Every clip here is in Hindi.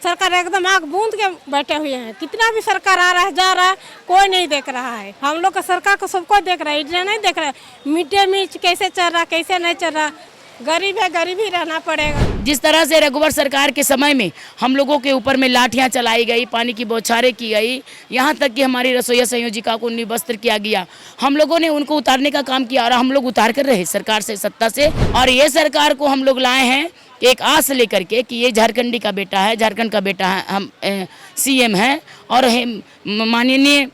सरकार एकदम आग बूंद के बैठे हुए हैं। कितना भी सरकार आ रहा है जा रहा है, कोई नहीं देख रहा है। हम लोग का सरकार को सबको देख रहा है, इतना नहीं देख रहा है। मिड डे मील कैसे चल रहा, कैसे नहीं चल रहा। गरीब है, गरीब ही रहना पड़ेगा। जिस तरह से रघुवर सरकार के समय में हम लोगों के ऊपर में लाठियां चलाई गई, पानी की बौछारें की गई, यहाँ तक कि हमारी रसोईया संयोजिका को निवस्त्र किया गया। हम लोगों ने उनको उतारने का काम किया और हम लोग उतार कर रहे सरकार से, सत्ता से। और ये सरकार को हम लोग लाए हैं एक आस लेकर के कि ये झारखंडी का बेटा है, झारखंड का बेटा है, हम सीएम है और माननीय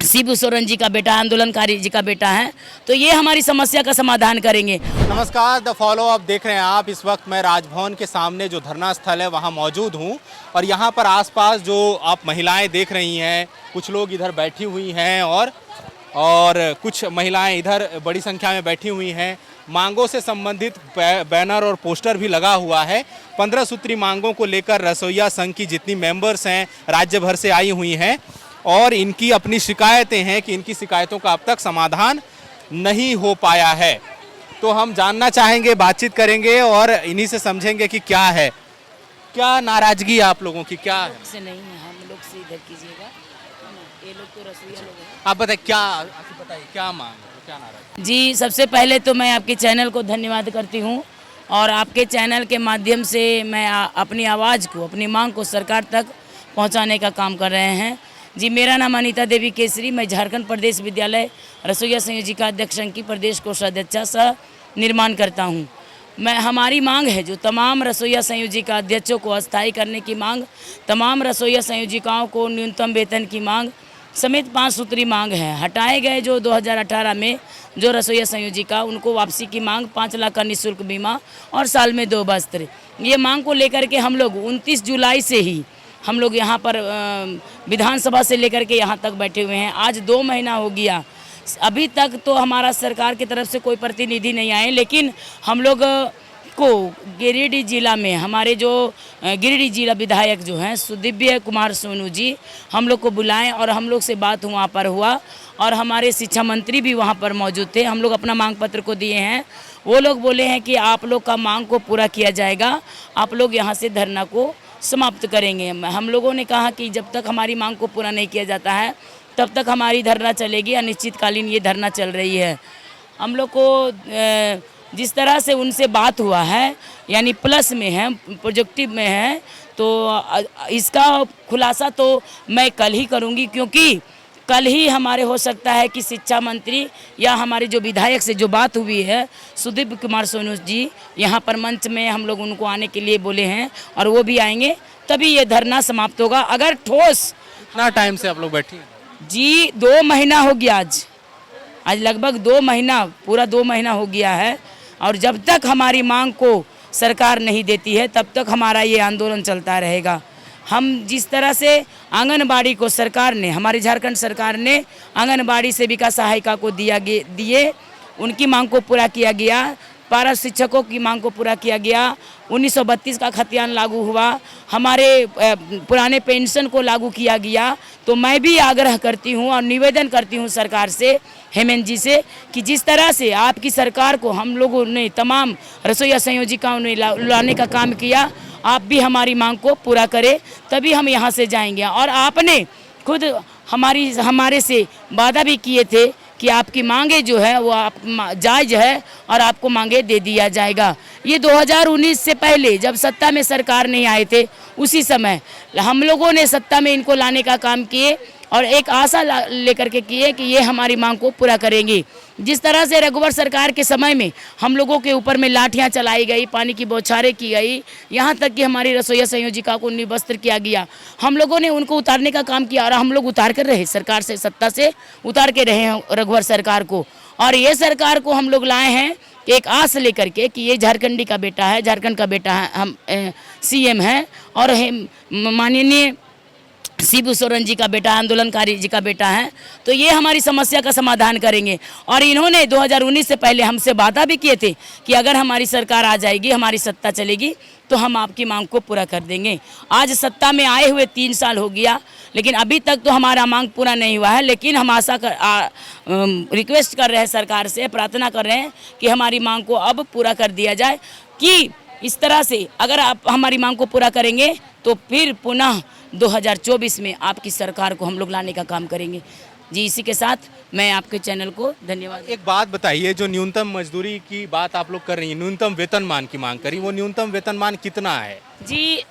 शिबू सोरेन जी का बेटा, आंदोलनकारी जी का बेटा है, तो ये हमारी समस्या का समाधान करेंगे। नमस्कार, द फॉलो अप देख रहे हैं आप। इस वक्त मैं राजभवन के सामने जो धरना स्थल है वहाँ मौजूद हूँ और यहाँ पर आसपास जो आप महिलाएं देख रही हैं, कुछ लोग इधर बैठी हुई हैं और कुछ महिलाएं इधर बड़ी संख्या में बैठी हुई हैं। मांगों से संबंधित बैनर और पोस्टर भी लगा हुआ है। 15 सूत्री मांगों को लेकर रसोईया संघ की जितनी मेंबर्स हैं राज्य भर से आई हुई हैं और इनकी अपनी शिकायतें हैं कि इनकी शिकायतों का अब तक समाधान नहीं हो पाया है। तो हम जानना चाहेंगे, बातचीत करेंगे और इन्हीं से समझेंगे कि क्या है, क्या नाराजगी है आप लोगों की, क्या है? से नहीं है, हम लोग से इधर कीजिएगा, ये लोग तो रसोईया लोग हैं। आप बताइए, क्या मांग है, क्या नाराजगी? जी, सबसे पहले तो मैं आपके चैनल को धन्यवाद करती हूँ और आपके चैनल के माध्यम से मैं अपनी आवाज़ को, अपनी मांग को सरकार तक पहुँचाने का काम कर रहे हैं। जी, मेरा नाम अनीता देवी केसरी, मैं झारखंड प्रदेश विद्यालय रसोईया संयोजिका अध्यक्ष संघ की प्रदेश कोषाध्यक्षा सह निर्माण करता हूं। हमारी मांग है जो तमाम रसोईया संयोजिका अध्यक्षों को अस्थायी करने की मांग, तमाम रसोईया संयोजिकाओं को न्यूनतम वेतन की मांग समेत 5 सूत्री मांग है। हटाए गए जो 2018 में जो रसोईया संयोजिका, उनको वापसी की मांग, 5 लाख का निःशुल्क बीमा और साल में 2 वस्त्र। ये मांग को लेकर के हम लोग 29 जुलाई से ही हम लोग यहाँ पर विधानसभा से लेकर के यहाँ तक बैठे हुए हैं। आज 2 महीना हो गया, अभी तक तो हमारा सरकार की तरफ से कोई प्रतिनिधि नहीं आए, लेकिन हम लोग को गिरिडीह जिला में हमारे जो गिरिडीह जिला विधायक जो हैं सुदिव्य कुमार सोनू जी, हम लोग को बुलाएं और हम लोग से बात वहाँ पर हुआ और हमारे शिक्षा मंत्री भी वहाँ पर मौजूद थे। हम लोग अपना मांग पत्र को दिए हैं। वो लोग बोले हैं कि आप लोग का मांग को पूरा किया जाएगा, आप लोग यहाँ से धरना को समाप्त करेंगे। हम लोगों ने कहा कि जब तक हमारी मांग को पूरा नहीं किया जाता है तब तक हमारी धरना चलेगी, अनिश्चितकालीन ये धरना चल रही है। हम लोग को जिस तरह से उनसे बात हुआ है, यानी प्लस में है, प्रोजेक्टिव में है, तो इसका खुलासा तो मैं कल ही करूँगी, क्योंकि कल ही हमारे हो सकता है कि शिक्षा मंत्री या हमारे जो विधायक से जो बात हुई है सुदिव्य कुमार सोनू जी, यहाँ पर मंच में हम लोग उनको आने के लिए बोले हैं और वो भी आएंगे, तभी ये धरना समाप्त होगा। अगर ठोस कितना टाइम से आप लोग बैठी हैं? जी, 2 महीना हो गया। आज लगभग 2 महीना, पूरा 2 महीना हो गया है और जब तक हमारी मांग को सरकार नहीं देती है तब तक हमारा ये आंदोलन चलता रहेगा। हम जिस तरह से आंगनबाड़ी को सरकार ने, हमारी झारखंड सरकार ने आंगनबाड़ी सेविका सहायिका को दिए, उनकी मांग को पूरा किया गया। पारा शिक्षकों की मांग को पूरा किया गया। 1932 का खतियान लागू हुआ, हमारे पुराने पेंशन को लागू किया गया। तो मैं भी आग्रह करती हूं और निवेदन करती हूं सरकार से, हेमंत जी से, कि जिस तरह से आपकी सरकार को हम लोगों ने, तमाम रसोईया संयोजिकाओं ने लाने का काम किया, आप भी हमारी मांग को पूरा करें, तभी हम यहाँ से जाएंगे। और आपने खुद हमारे से वादा भी किए थे कि आपकी मांगे जो है वो आप जायज़ है और आपको मांगे दे दिया जाएगा। ये 2019 से पहले जब सत्ता में सरकार नहीं आए थे, उसी समय हम लोगों ने सत्ता में इनको लाने का काम किए और एक आशा लेकर के किए कि ये हमारी मांग को पूरा करेंगे। जिस तरह से रघुवर सरकार के समय में हम लोगों के ऊपर में लाठियां चलाई गई, पानी की बौछारें की गई, यहाँ तक कि हमारी रसोईया संयोजिका को निवस्त्र किया गया, हम लोगों ने उनको उतारने का काम किया और हम लोग उतार कर रहे, सरकार से, सत्ता से उतार के रहे हैं रघुवर सरकार को। और ये सरकार को हम लोग लाए हैं एक आस लेकर के कि ये झारखंडी का बेटा है, झारखंड का बेटा है, हम सीएम है और माननीय शिबू सोरेन जी का बेटा, आंदोलनकारी जी का बेटा है, तो ये हमारी समस्या का समाधान करेंगे। और इन्होंने 2019 से पहले हमसे वादा भी किए थे कि अगर हमारी सरकार आ जाएगी, हमारी सत्ता चलेगी, तो हम आपकी मांग को पूरा कर देंगे। आज सत्ता में आए हुए 3 साल हो गया, लेकिन अभी तक तो हमारा मांग पूरा नहीं हुआ है। लेकिन हम रिक्वेस्ट कर रहे हैं सरकार से, प्रार्थना कर रहे हैं कि हमारी मांग को अब पूरा कर दिया जाए, कि इस तरह से अगर आप हमारी मांग को पूरा करेंगे तो फिर पुनः 2024 में आपकी सरकार को हम लोग लाने का काम करेंगे। जी, इसी के साथ मैं आपके चैनल को धन्यवाद। एक बात बताइए, जो न्यूनतम मजदूरी की बात आप लोग कर रही हैं, न्यूनतम वेतनमान की मांग करी, वो न्यूनतम वेतनमान कितना है? जी,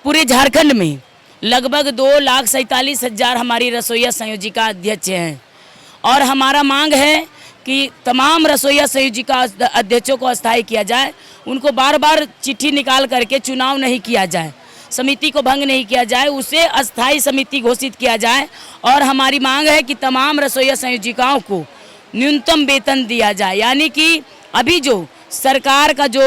पूरे झारखंड में लगभग 2,47,000 हमारी रसोईया संयोजिका अध्यक्ष हैं और हमारा मांग है कि तमाम रसोईया संयोजिका अध्यक्षों को अस्थायी किया जाए, उनको बार बार चिट्ठी निकाल करके चुनाव नहीं किया जाए, समिति को भंग नहीं किया जाए, उसे अस्थायी समिति घोषित किया जाए। और हमारी मांग है कि तमाम रसोईया संयोजिकाओं को न्यूनतम वेतन दिया जाए, यानी कि अभी जो सरकार का जो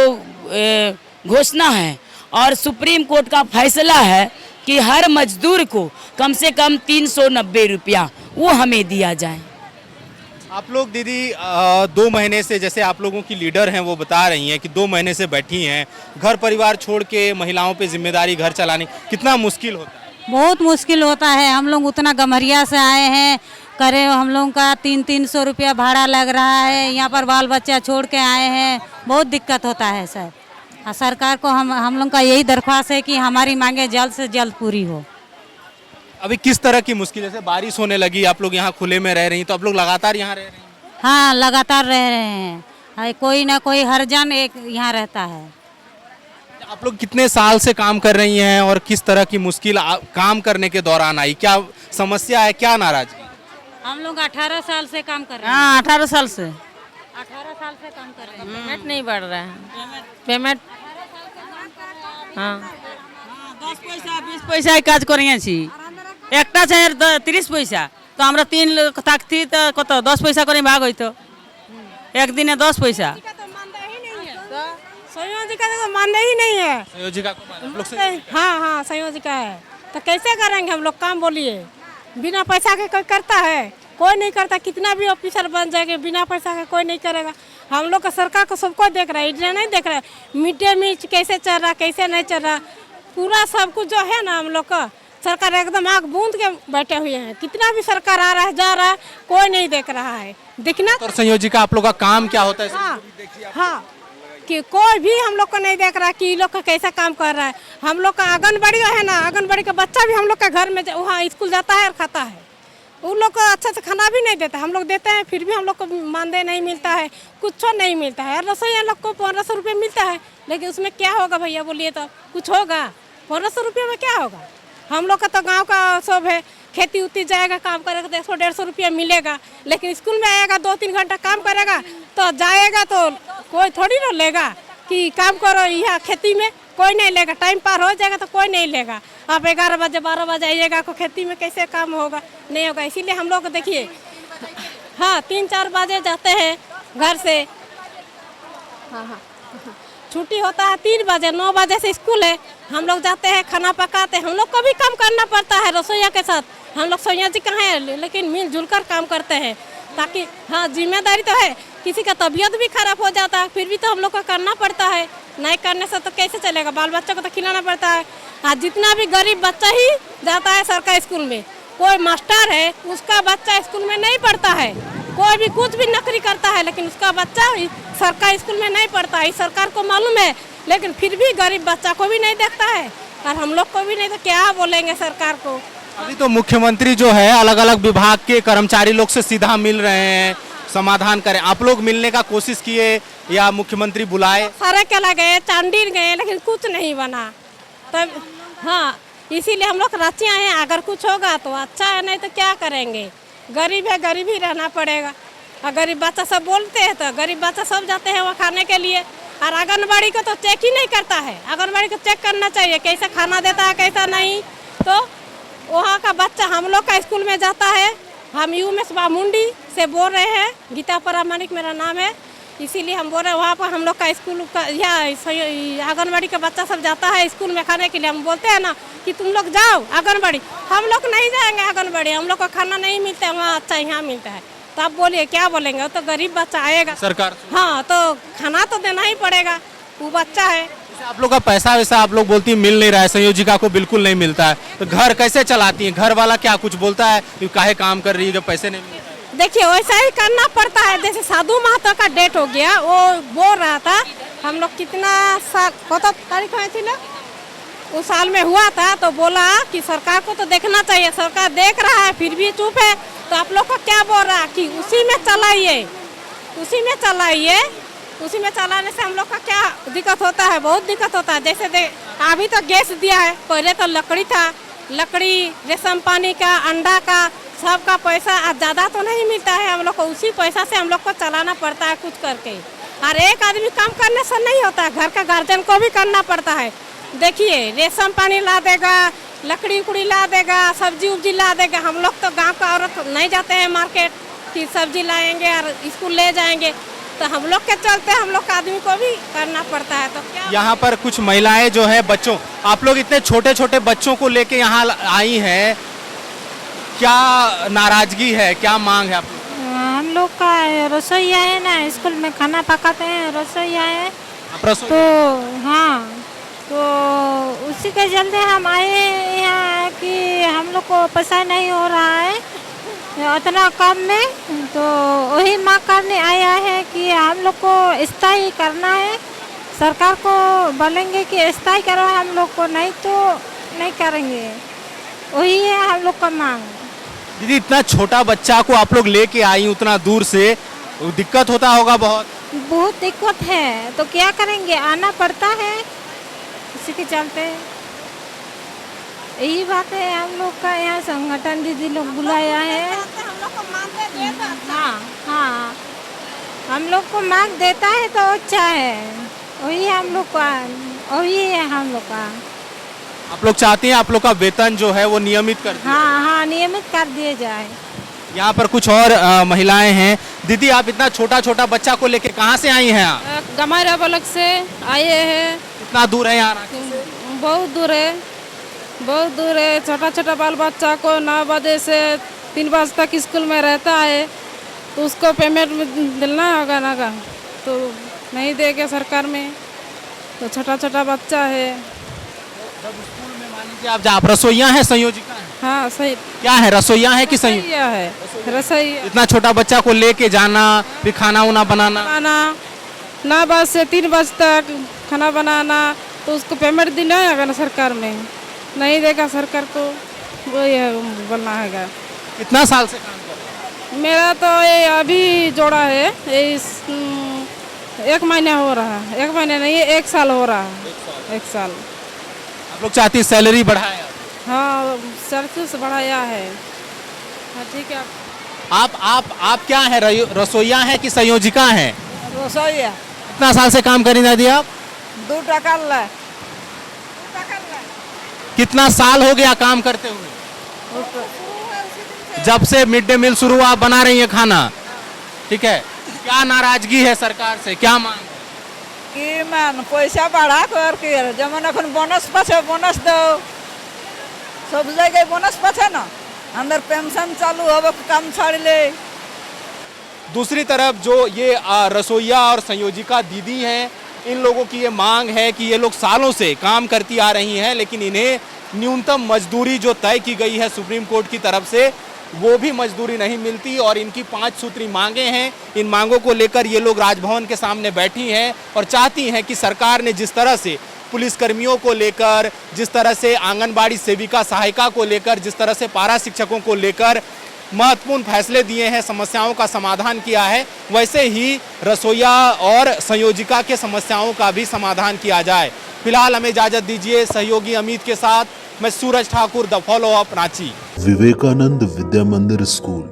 घोषणा है और सुप्रीम कोर्ट का फैसला है कि हर मजदूर को कम से कम 390 रुपया वो हमें दिया जाए। आप लोग दीदी 2 महीने से, जैसे आप लोगों की लीडर हैं वो बता रही हैं कि 2 महीने से बैठी हैं, घर परिवार छोड़ के महिलाओं पे जिम्मेदारी घर चलाने, कितना मुश्किल होता है? बहुत मुश्किल होता है। हम लोग उतना गम्हरिया से आए हैं, करे हम लोग का 300 रुपया भाड़ा लग रहा है, यहाँ पर बाल बच्चा छोड़ के आए हैं, बहुत दिक्कत होता है सर। सरकार को हम लोग का यही दरख्वास्त है कि हमारी मांगे जल्द से जल्द पूरी हो। अभी किस तरह की मुश्किल, जैसे बारिश होने लगी, आप लोग यहाँ खुले में रह रही, तो आप लोग लगातार यहाँ रह रही हैं? हाँ, लगातार रह रहे हैं, कोई ना कोई हर जन एक यहाँ रहता है। आप लोग कितने साल से काम कर रही हैं और किस तरह की मुश्किल काम करने के दौरान आई, क्या समस्या है, क्या नाराजगी? हम लोग 18 साल से काम कर रहे हैं। हाँ, 18 साल से 18 साल से काम कर रहे हैं। पेमेंट नहीं बढ़ रहा है, पेमेंट हाँ 10 पैसा 20 पैसा काज करिए छी, एकटा चाहे 30 पैसा, तो हमरा 3 लोग थाकती तो कत 10 पैसा करे भाग होइतो, एक दिन 10 पैसा। संयोजिका तो मानते ही नहीं है। संयोजिका को आप लोग से हाँ हाँ, संयोजिका है तो कैसे करेंगे हम लोग काम? बोलिए, बिना पैसा के कोई करता है? कोई नहीं करता। कितना भी ऑफिसर बन जाएगा, बिना पैसा के कोई नहीं करेगा। हम लोग का सरकार को सबको देख रहा है, इधर नहीं देख रहा है। मिड डे मील कैसे चल रहा, कैसे नहीं चल रहा, पूरा सब कुछ जो है ना, हम लोग का सरकार एकदम आँख बूंद के बैठे हुए हैं। कितना भी सरकार आ रहा है, जा रहा है, कोई नहीं देख रहा है। देखना और संयोजिका आप लोग का काम क्या होता है? हाँ हाँ, कि कोई भी हम लोग को नहीं देख रहा कि ये लोग का कैसा काम कर रहा है। हम लोग का आंगनबाड़ी है ना, आंगनबाड़ी का बच्चा भी हम लोग का घर में वहाँ स्कूल जाता है और खाता है। उन लोग को अच्छे से खाना भी नहीं देता। हम लोग देते हैं फिर भी हम लोग को मानदेय नहीं मिलता है, कुछ नहीं मिलता है। और रसोईया लोग को 1500 रुपये मिलता है, लेकिन उसमें क्या होगा भैया बोलिए? तो कुछ होगा? 1500 रुपये में क्या होगा? हम लोग का तो गाँव का सब है, खेती उती जाएगा, काम करेगा तो 100-150 रुपया मिलेगा, लेकिन स्कूल में आएगा 2-3 घंटा काम करेगा तो जाएगा तो कोई थोड़ी ना लेगा कि काम करो यहाँ खेती में, कोई नहीं लेगा। टाइम पार हो जाएगा तो कोई नहीं लेगा। आप 11 बजे 12 बजे आइएगा तो खेती में कैसे काम होगा? नहीं होगा। इसीलिए हम लोग देखिए, हाँ 3-4 बजे जाते हैं घर से, हाँ छुट्टी होता है 3 बजे, 9 बजे से स्कूल है, हम लोग जाते हैं, खाना पकाते हैं। हम लोग को भी काम करना पड़ता है रसोईया के साथ। हम लोग संयोजिका हैं, लेकिन मिलजुल कर काम करते हैं, ताकि हाँ जिम्मेदारी तो है। किसी का तबीयत भी खराब हो जाता है, फिर भी तो हम लोग को करना पड़ता है। नहीं करने से तो कैसे चलेगा? बाल बच्चों को तो खिलाना पड़ता है। आज जितना भी गरीब बच्चा ही जाता है सरकारी स्कूल में, कोई मास्टर है उसका बच्चा स्कूल में नहीं पढ़ता है, कोई भी कुछ भी नौकरी करता है, लेकिन उसका बच्चा सरकारी स्कूल में नहीं पढ़ता है। सरकार को मालूम है, लेकिन फिर भी गरीब बच्चा को भी नहीं देखता है और हम लोग को भी नहीं। तो क्या बोलेंगे सरकार को? अभी तो मुख्यमंत्री जो है अलग अलग विभाग के कर्मचारी लोग से सीधा मिल रहे हैं, समाधान करें। आप लोग मिलने का कोशिश किए या मुख्यमंत्री बुलाए? सारे चला गए, चांडीर गए, लेकिन कुछ नहीं बना। तब हाँ, इसीलिए हम लोग रांची आए हैं। अगर कुछ होगा तो अच्छा है, नहीं तो क्या करेंगे? गरीब है, गरीब ही रहना पड़ेगा। और गरीब बच्चा सब बोलते हैं तो गरीब बच्चा सब जाते हैं वहाँ खाने के लिए। और आंगनबाड़ी को तो चेक ही नहीं करता है। आंगनबाड़ी को चेक करना चाहिए, कैसा खाना देता है कैसा नहीं। तो वहाँ का बच्चा हम लोग का स्कूल में जाता है। हम यूमेश बामुंडी से बोल रहे हैं, गीता प्रामाणिक मेरा नाम है। इसीलिए हम बोल रहे हैं, वहाँ पर हम लोग का स्कूल का यहाँ आंगनबाड़ी का बच्चा सब जाता है स्कूल में खाने के लिए। हम बोलते हैं ना कि तुम लोग जाओ आंगनबाड़ी, हम लोग नहीं जाएंगे आंगनबाड़ी, हम लोग को खाना नहीं मिलता है वहाँ, अच्छा यहाँ मिलता है। तो आप बोलिए क्या बोलेंगे? वो तो गरीब बच्चा आएगा सरकार, हाँ तो खाना तो देना ही पड़ेगा, वो बच्चा है। आप लोग का पैसा वैसा आप लोग बोलती मिल नहीं रहा है, संयोजिका को बिल्कुल नहीं मिलता है, तो घर कैसे चलाती हैं? घर वाला क्या कुछ बोलता है कि काहे काम कर रही है जब पैसे नहीं मिलते? देखिए वैसा ही करना पड़ता है। जैसे साधु महतो का डेट हो गया, वो बोल रहा था हम लोग कितना साल कत तारीख में थी ना, उस साल में हुआ था, तो बोला कि सरकार को तो देखना चाहिए, सरकार देख रहा है फिर भी चुप है, तो आप लोग को क्या बोल रहा है कि उसी में चलाइए, उसी में चलाइए। उसी में चलाने से हम लोग का क्या दिक्कत होता है, बहुत दिक्कत होता है। जैसे अभी तो गैस दिया है, पहले तो लकड़ी था, लकड़ी, रेशम पानी का, अंडा का, सबका पैसा ज़्यादा तो नहीं मिलता है हम लोग को, उसी पैसा से हम लोग को चलाना पड़ता है कुछ करके। और एक आदमी काम करने से नहीं होता है, घर का गार्जियन को भी करना पड़ता है। देखिए रेशम पानी ला देगा, लकड़ी उकड़ी ला देगा, सब्जी उब्जी ला देगा। हम लोग तो गांव का औरत नहीं जाते हैं मार्केट कि सब्जी लाएंगे और स्कूल ले जाएंगे, तो हम लोग के चलते हम लोग आदमी को भी करना पड़ता है। तो क्या यहाँ पर कुछ महिलाएं जो है, बच्चों, आप लोग इतने छोटे छोटे बच्चों को लेके यहाँ आई हैं, क्या नाराजगी है, क्या मांग है आप लोग? हम लोग का रसोईया है ना, स्कूल में खाना पकाते हैं, रसोईया है आप रसोई तो हाँ, तो उसी के चलते हम आए हैं यहाँ कि हम लोग को पैसा नहीं हो रहा है उतना कम में, तो वही मांग करने आया है कि हम लोग को स्थायी करना है। सरकार को बोलेंगे कि स्थायी करो हम लोग को, नहीं तो नहीं करेंगे। वही है हम लोग का मांग। दीदी, इतना छोटा बच्चा को आप लोग लेके आई उतना दूर से, दिक्कत होता होगा बहुत? बहुत दिक्कत है, तो क्या करेंगे, आना पड़ता है, इसी के चलते यही बात है। हम लोग का यहाँ संगठन दीदी लोग बुलाया है। हम लोग को मानते हाँ हाँ, हम लोग को मार्क देता है तो अच्छा है, वही हम लोग का, वही है हम लोग का। आप लोग चाहते हैं आप लोग का वेतन जो है वो नियमित कर दिया? हाँ हाँ, नियमित कर दिए जाए। यहाँ पर कुछ और महिलाएं हैं। दीदी, आप इतना छोटा छोटा बच्चा को लेके कहाँ से आई हैं आप? गमारा ब्लॉक से आए हैं। कितना दूर है यहाँ रांची? बहुत दूर है, बहुत दूर है। छोटा छोटा बाल बच्चा को 9 बजे से 3 बजे तक स्कूल में रहता है, तो उसको पेमेंट दिलना होगा ना का, तो नहीं देगा सरकार में, तो छोटा छोटा बच्चा है। स्कूल में मान लीजिए आप रसोइया हैं, संयोजिका हैं? हाँ सही, क्या है, रसोइया है कि संयोजिका? रसोइया है, रसोइया। इतना छोटा बच्चा को लेके जाना, फिर खाना उना बनाना, बनाना 9 बजे से 3 बजे तक खाना बनाना, तो उसको पेमेंट देना है ना सरकार में, नहीं देगा सरकार को, वही है बोलना है। कितना साल से काम कर रहे हैं? मेरा तो ये अभी जोड़ा है, ये 1 महीना हो रहा है, 1 महीना नहीं, 1 साल हो रहा है, 1 साल। आप लोग चाहती सैलरी बढ़ाए? हाँ, सरसों से बढ़ाया है। हाँ ठीक है। आप क्या है, रसोइया हैं कि संयोजिका हैं? रसोईया। कितना साल से काम करी दादी आप? 2 टका ला। कितना साल हो गया काम करते हुए? जब से मिड डे मील शुरू हुआ आप बना रही हैं खाना, ठीक है। क्या नाराजगी है सरकार से, क्या मांग है? कि मान पैसा बढ़ा करके जेमन এখন बोनस पाछे बोनस दो, सब जगह बोनस पाछे ना, अंदर पेंशन चालू हो, काम छोड़ ले। दूसरी तरफ जो ये रसोइया और संयोजिका दीदी हैं, इन लोगों की ये मांग है कि ये लोग सालों से काम करती आ रही हैं, लेकिन इन्हें न्यूनतम मजदूरी जो तय की गई है सुप्रीम कोर्ट की तरफ से, वो भी मजदूरी नहीं मिलती और इनकी 5 सूत्री मांगे हैं। इन मांगों को लेकर ये लोग राजभवन के सामने बैठी हैं और चाहती हैं कि सरकार ने जिस तरह से पुलिसकर्मियों को लेकर, जिस तरह से आंगनबाड़ी सेविका सहायिका को लेकर, जिस तरह से पारा शिक्षकों को लेकर महत्वपूर्ण फैसले दिए हैं, समस्याओं का समाधान किया है, वैसे ही रसोइया और संयोजिका के समस्याओं का भी समाधान किया जाए। फिलहाल हमें इजाजत दीजिए। सहयोगी अमित के साथ मैं Suraj Thakur, the follow up, Ranchi. Vivekananda Vidya Mandir school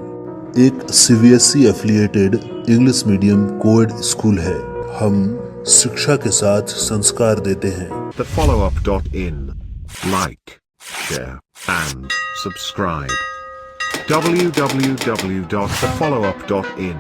एक CBSE affiliated English medium coed school है। हम शिक्षा के साथ संस्कार देते हैं। thefollowup.in. Like, share and subscribe. www.thefollowup.in